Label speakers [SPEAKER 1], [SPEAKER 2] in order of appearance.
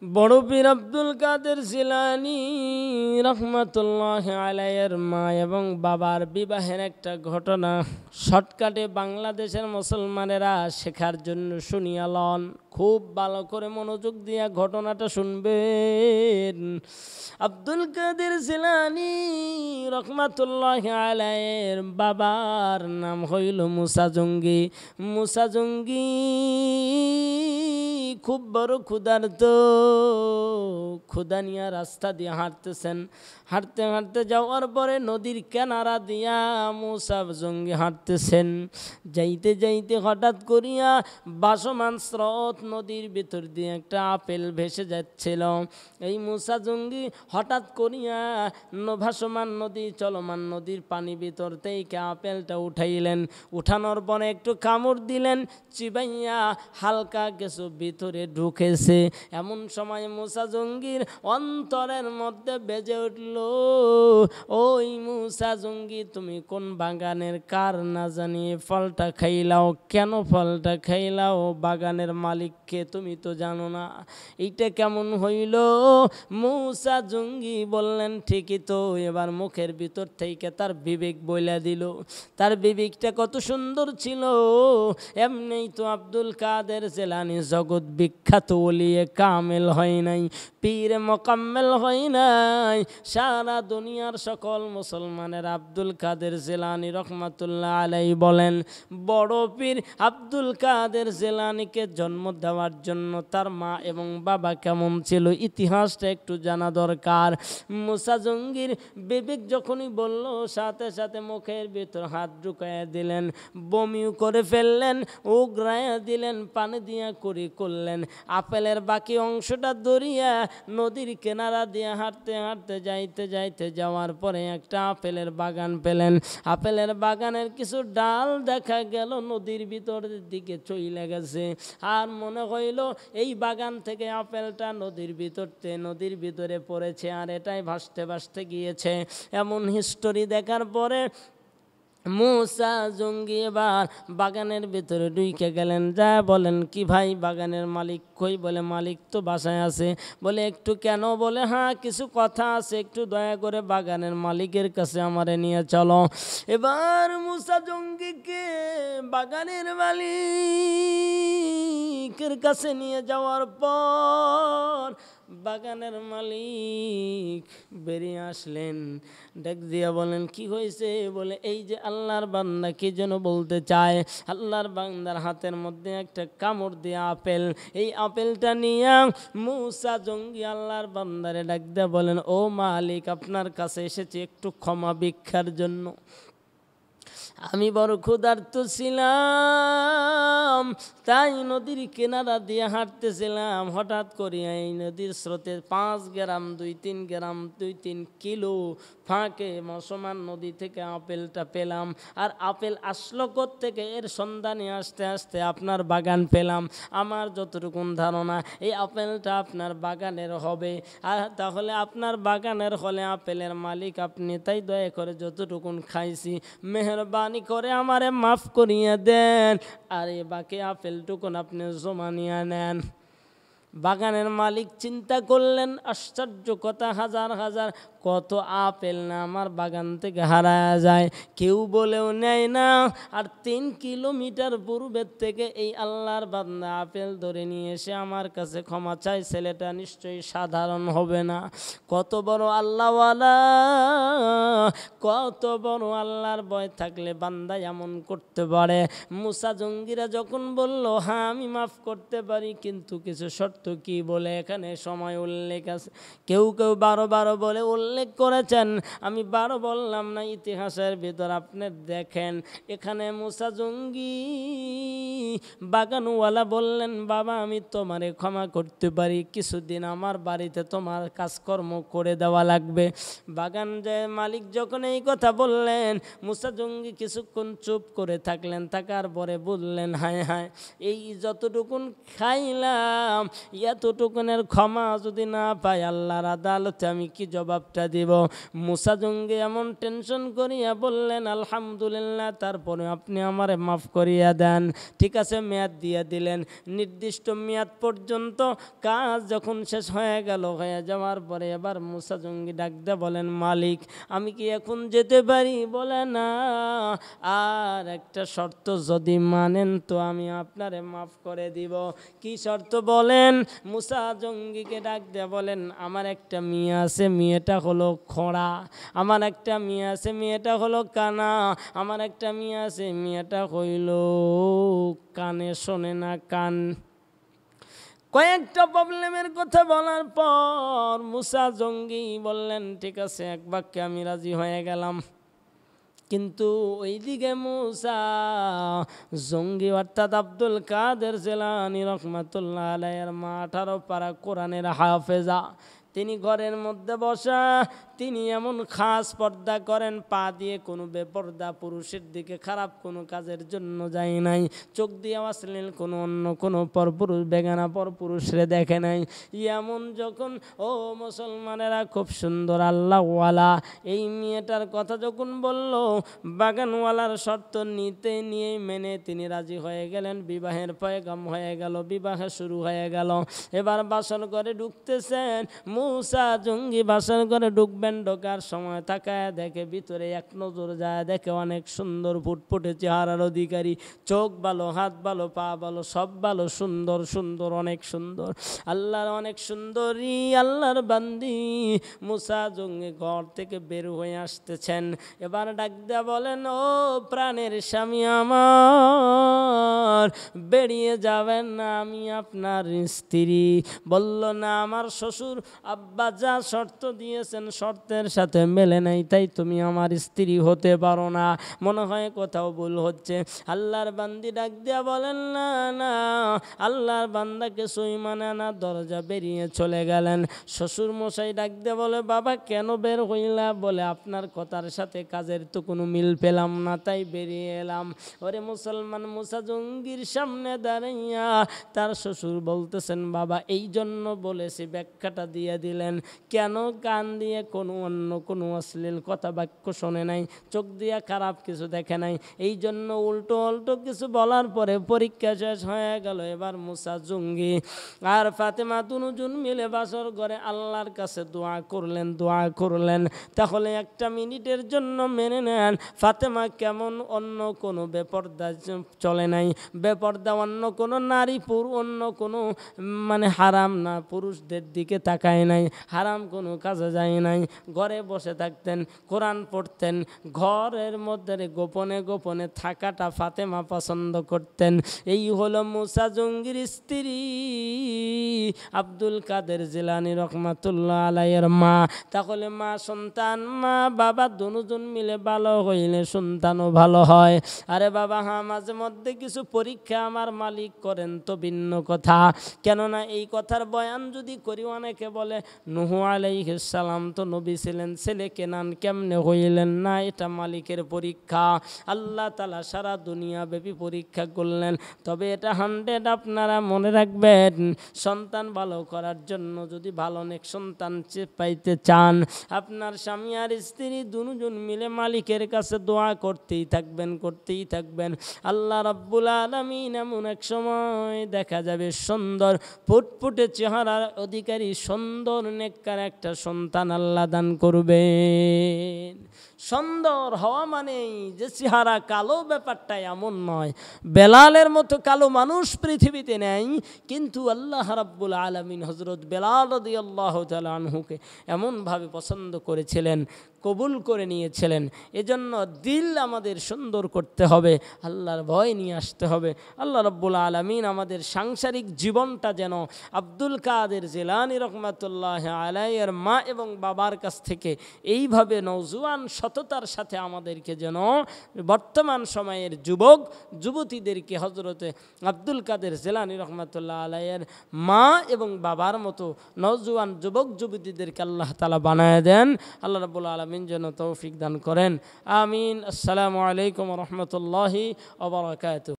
[SPEAKER 1] বড় পীর আব্দুল কাদের জিলানী রহমাতুল্লাহ আলাইহির মা এবং বাবার বিবাহের একটা ঘটনা শর্টকাটে বাংলাদেশের মুসলমানেরা শেখার জন্য শুনিয়ালন। খুব ভালো করে মনোযোগ দিয়া ঘটনাটা শুনবেন। আব্দুল কাদের জিলানী রহমাতুল্লাহ আলাইহির বাবার নাম হইল মুসা জঙ্গি। মুসা জঙ্গি খুব বড় ক্ষুধার্ত, ক্ষুধা নিয়ে রাস্তা দিয়ে হাঁটতেছেন। হাঁটতে হাঁটতে যাওয়ার পরে নদীর কিনারা দিয়া মুসা জঙ্গি হাঁটতেছেন। যাইতে যাইতে হঠাৎ করিয়া ভাসমান স্রোত নদীর ভিতর দিয়ে একটা আপেল ভেসে যাচ্ছিল। এই মুসা জঙ্গি হঠাৎ করিয়া ভাসমান নদী চলমান নদীর পানি ভিতর থেকে আপেলটা উঠাইলেন। উঠানোর পরে একটু কামড় দিলেন, চিবাইয়া হালকা কিছু ভিতরে ঢুকেছে। এমন সময় মুসা জঙ্গির অন্তরের মধ্যে বেজে উঠল, ওই মুসা জঙ্গি তুমি কোন বাগানের কার না জানিয়ে ফলটা খাইলাও? কেন ফলটা খাইলাও? বাগানের মালিককে তুমি তো জানো না। এইটা কেমন হইল? মুসা জঙ্গি বললেন ঠিকই তো। এবার মুখের ভিতর থেকে তার বিবেক বইলা দিল। তার বিবেকটা কত সুন্দর ছিল। এমনি তো আব্দুল কাদের জিলানী জগৎ বিখ্যাত ওলিয়ে কামেল হয় নাই, পীর মোকাম্মেল হয় নাই। সারা দুনিয়ার সকল মুসলমানের আব্দুল কাদের জিলানী রহমাতুল্লাহ আলাইহি বলেন, বড় পীর আব্দুল কাদের জিলানীকে জন্ম দেওয়ার জন্য তার মা এবং বাবা কেমন ছিল ইতিহাসটা একটু জানা দরকার। মুসা জঙ্গির বিবেক যখনই বলল, সাথে সাথে মুখের ভিতর হাত ঢুকাইয়া দিলেন, বমিও করে ফেললেন, উগরাইয়া দিলেন, পানি দিয়া করি করলেন। আপেলের বাকি অংশটা দরিয়া নদীর কিনারা দিয়ে হাঁটতে হাঁটতে যাইতে যাইতে যাওয়ার পরে একটা আপেলের বাগান পেলেন। আপেলের বাগানের কিছু ডাল দেখা গেল নদীর ভিতরের দিকে চলে গেছে। আর মনে হইল এই বাগান থেকে আপেলটা নদীর ভিতরে পড়েছে আর এটাই ভাসতে ভাসতে গিয়েছে। এমন হিস্টোরি দেখার পরে মুসা জঙ্গি এবার বাগানের ভিতরে ঢুকে গেলেন। যা বলেন কি ভাই বাগানের মালিক কই? বলে মালিক তো বাসায় আছে। বলে একটু কেন? বলে হ্যাঁ কিছু কথা আছে, একটু দয়া করে বাগানের মালিকের কাছে আমারে নিয়ে চলো। এবার মুসা জঙ্গিকে বাগানের মালিকের কাছে নিয়ে যাওয়ার পর বাগানের মালিক বেরিয়ে আসলেন। ডাক দিয়া বলেন কি হয়েছে? বলে এই যে আল্লাহর বান্দা কি যেন বলতে চায়। আল্লাহর বান্দার হাতের মধ্যে একটা কামড় দিয়া আপেল, এই আপেলটা নিয়ে মুসা জঙ্গি আল্লাহর বান্দারে ডাক দিয়া বলেন, ও মালিক আপনার কাছে এসেছি একটু ক্ষমা ভিক্ষার জন্য। আমি বড় ক্ষুধার্ত ছিলাম, তাই নদীর কিনারা দিয়ে হাঁটতেছিলাম। হঠাৎ করে এই নদীর স্রোতে 5 গ্রাম 2-3 গ্রাম 2-3 কিলো ফাঁকে মসমান নদী থেকে আপেলটা পেলাম। আর আপেল আসলো থেকে এর সন্ধানে আসতে আসতে আপনার বাগান পেলাম। আমার যতটুকু ধারণা এই আপেলটা আপনার বাগানের হবে। আর তাহলে আপনার বাগানের হলে আপেলের মালিক আপনি, তাই দয়া করে যতটুকু খাইছি মেহরবানি করে আমারে মাফ করিয়ে দেন, আর এ বাকি আপেলটুকুন আপনি জমা নিয়ে নেন। বাগানের মালিক চিন্তা করলেন, আশ্চর্য কথা, হাজার হাজার কত আপেল না আমার বাগান থেকে হারায়া যায়, কেউ বলেও নেয় না। আর 3 কিলোমিটার পূর্বের থেকে এই আল্লাহর বান্দা আপেল ধরে নিয়ে এসে আমার কাছে ক্ষমা চাই, ছেলেটা নিশ্চয়ই সাধারণ হবে না। কত বড় আল্লাহওয়ালা, কত বড় আল্লাহর ভয় থাকলে বান্দা এমন করতে পারে। মুসা জঙ্গিরা যখন বলল হ্যাঁ আমি মাফ করতে পারি, কিন্তু কিছু শর্ত কি বলে এখানে সময় উল্লেখ আছে। কেউ কেউ 12 বলে উল্লেখ করেছেন, আমি 12 বললাম না। ইতিহাসের ভিতর আপনি দেখেন, এখানে মুসা জঙ্গি বাগানওয়ালা বললেন, বাবা আমি তোমারে ক্ষমা করতে পারি, কিছুদিন আমার বাড়িতে তোমার কাজকর্ম করে দেওয়া লাগবে। বাগান যে মালিক যখন এই কথা বললেন, মুসা জঙ্গি কিছুক্ষণ চুপ করে থাকলেন। থাকার পরে বললেন, হায় হায় এই যতটুকুন খাইলাম এতটুকুনের ক্ষমা যদি না পাই আল্লাহর আদালতে আমি কি জবাবটা দিব? মুসা জঙ্গি এমন টেনশন করিয়া বললেন, আলহামদুলিল্লাহ, তারপরে আপনি আমারে মাফ করিয়া দেন। ঠিক আছে, মেয়াদ দিয়ে দিলেন। নির্দিষ্ট মেয়াদ পর্যন্ত কাজ যখন শেষ হয়ে গেল, হয়ে যাওয়ার পরে এবার মুসা জঙ্গি ডাক দিয়ে বলেন, মালিক আমি কি এখন যেতে পারি? বলে না, আর একটা শর্ত যদি মানেন তো আমি আপনারে মাফ করে দিব। কি শর্ত বলেন? মুসা জঙ্গিকে ডাক দিয়ে বলেন, আমার একটা মেয়ে আছে, মেয়েটা হলো খোঁড়া। আমার একটা মেয়ে আছে, মেয়েটা হলো কানা। আমার একটা মেয়ে আছে, মেয়েটা হইল কানে শোনে না, কান। কয়েকটা প্রবলেমের কথা বলার পর মুসা জঙ্গি বললেন, ঠিক আছে, এক বাক্যে আমি রাজি হয়ে গেলাম। কিন্তু ওইদিকে মুসা জঙ্গি অর্থাৎ আব্দুল কাদের জিলানী রহমাতুল্লাহ আলাইহির মা 18 পারা কোরআনের হাফেজা, তিনি ঘরের মধ্যে বসা, তিনি এমন খাস পর্দা করেন, পা দিয়ে কোনো বেপর্দা পুরুষের দিকে খারাপ কোনো কাজের জন্য যায় নাই, চোখ দিয়ে অশ্লীল কোনো অন্য কোনো পরপুরুষ বেগানা পরপুরুষরে দেখে নাই। এমন যখন ও মুসলমানেরা খুব সুন্দর আল্লাহওয়ালা এই মেয়েটার কথা যখন বলল, বাগানওয়ালার শর্ত নিয়ে মেনে তিনি রাজি হয়ে গেলেন। বিবাহের পয়গাম হয়ে গেল, বিবাহ শুরু হয়ে গেল। এবার বাসর ঘরে ঢুকতেছেন মুসা জঙ্গি, বাসর ঘরে ঢুকবেন, ঢোকার সময় তাকায় দেখে ভিতরে এক নজর যায়, দেখে অনেক সুন্দর ফুটফুটে চেহারার অধিকারী, চোখ ভালো, হাত ভালো, পা ভালো, সব ভালো, সুন্দর সুন্দর, অনেক সুন্দর, আল্লাহর অনেক সুন্দরী আল্লাহর বান্দি। মুসা জঙ্গি ঘর থেকে বের হয়ে আসতেছেন। এবার ডাক দেয়া বলেন, ও প্রাণের স্বামী আমার, বেরিয়ে যাবেন না, আমি আপনার স্ত্রী। বলল, না, আমার শ্বশুর আব্বা যা শর্ত দিয়েছেন শর্তের সাথে মেলে নাই, তাই তুমি আমার স্ত্রী হতে পারো না। মনে হয় কোথাও ভুল হচ্ছে। আল্লাহর বান্দি ডাক দিয়া বলেন, না না, আল্লাহর বান্দাকে সই মানে না, দরজা বেরিয়ে চলে গেলেন। শ্বশুর মশাই ডাক দিয়া বলে, বাবা কেন বের হইলা? বলে, আপনার কথার সাথে কাজের তো কোনো মিল পেলাম না, তাই বেরিয়ে এলাম। ওরে মুসলমান, মুসা জঙ্গির সামনে দাঁড়াইয়া তার শ্বশুর বলতেছেন, বাবা এই জন্য বলেছি, ব্যাখ্যাটা দিয়ে দিলেন। কেন? কান দিয়ে কোনো অন্য কোনো অশ্লীল কথা বাক্য শোনে নাই, চোখ দিয়ে খারাপ কিছু দেখে নাই, এই জন্য উল্টো কিছু বলার পরে পরীক্ষা শেষ হয়ে গেল। এবার মুসা জঙ্গি আর ফাতেমা দুজন মিলে বাসর ঘরে আল্লাহর কাছে দোয়া করলেন। তাহলে একটা মিনিটের জন্য মেনে নেন, ফাতেমা কেমন অন্য কোনো বেপর্দা চলে নাই, বেপর্দা অন্য কোনো নারী অন্য কোনো মানে হারাম না পুরুষদের দিকে তাকায় নাই, হারাম কোনো কাজে যায় নাই, ঘরে বসে থাকতেন, কোরআন পড়তেন, ঘরের মধ্যে গোপনে গোপনে থাকাটা ফাতেমা পছন্দ করতেন। এই হলো মুসা জঙ্গির স্ত্রী আব্দুল কাদের জিলানী রহমাতুল্লাহ আলাইহির মা। তাহলে মা সন্তান, মা বাবা দুজন মিলে ভালো হইলে সন্তানও ভালো হয়। আরে বাবা, হ্যাঁ, মাঝে মধ্যে কিছু পরীক্ষা আমার মালিক করেন তো ভিন্ন কথা। কেননা এই কথার বয়ান যদি করি, অনেকে বলে নূহ আলাইহিস সালাম তো নবী ছিলেন, ছেলে কেনান কেমনে হইলেন না, এটা মালিকের পরীক্ষা। আল্লাহ তাআলা সারা দুনিয়া ব্যাপী পরীক্ষা করলেন। তবে এটা 100 আপনারা মনে রাখবেন, সন্তান ভালো করার জন্য যদি ভালো নেক সন্তান পাইতে চান, আপনার স্বামী আর স্ত্রী দুজন মিলে মালিকের কাছে দোয়া করতেই থাকবেন। আল্লাহ রাব্বুল আলামিন এমন এক সময় দেখা যাবে সুন্দর ফুটফুটে চেহারার অধিকারী সুন্দর নেককার একটা সন্তান আল্লাহ দান করবেন। সুন্দর হওয়া মানেই যে চেহারা কালো, ব্যাপারটা এমন নয়। বেলালের মতো কালো মানুষ পৃথিবীতে নেই, কিন্তু আল্লাহ রাব্বুল আলামিন হযরত বেলাল রাদিয়াল্লাহু তাআলা আনহুকে এমনভাবে পছন্দ করেছিলেন, কবুল করে নিয়েছিলেন। এজন্য দিল আমাদের সুন্দর করতে হবে, আল্লাহর ভয় নিয়ে আসতে হবে। আল্লাহ রাব্বুল আলামিন আমাদের সাংসারিক জীবনটা যেন আব্দুল কাদের জিলানী রহমাতুল্লাহ আলাইহির মা এবং বাবার কাছ থেকে এইভাবে নওজোয়ান সততার সাথে আমাদেরকে যেন বর্তমান সময়ের যুবক যুবতীদেরকে হযরতে আব্দুল কাদের জিলানী রহমাতুল্লাহ আলাইহির মা এবং বাবার মতো নওজোয়ান যুবক যুবতীদেরকে আল্লাহ তাআলা বানায় দেন। আল্লাহ রাব্বুল আলামিন যেন তৌফিক দান করেন। আমিন। আসসালামু আলাইকুম ওয়া রাহমাতুল্লাহি ওয়া বারাকাতুহু।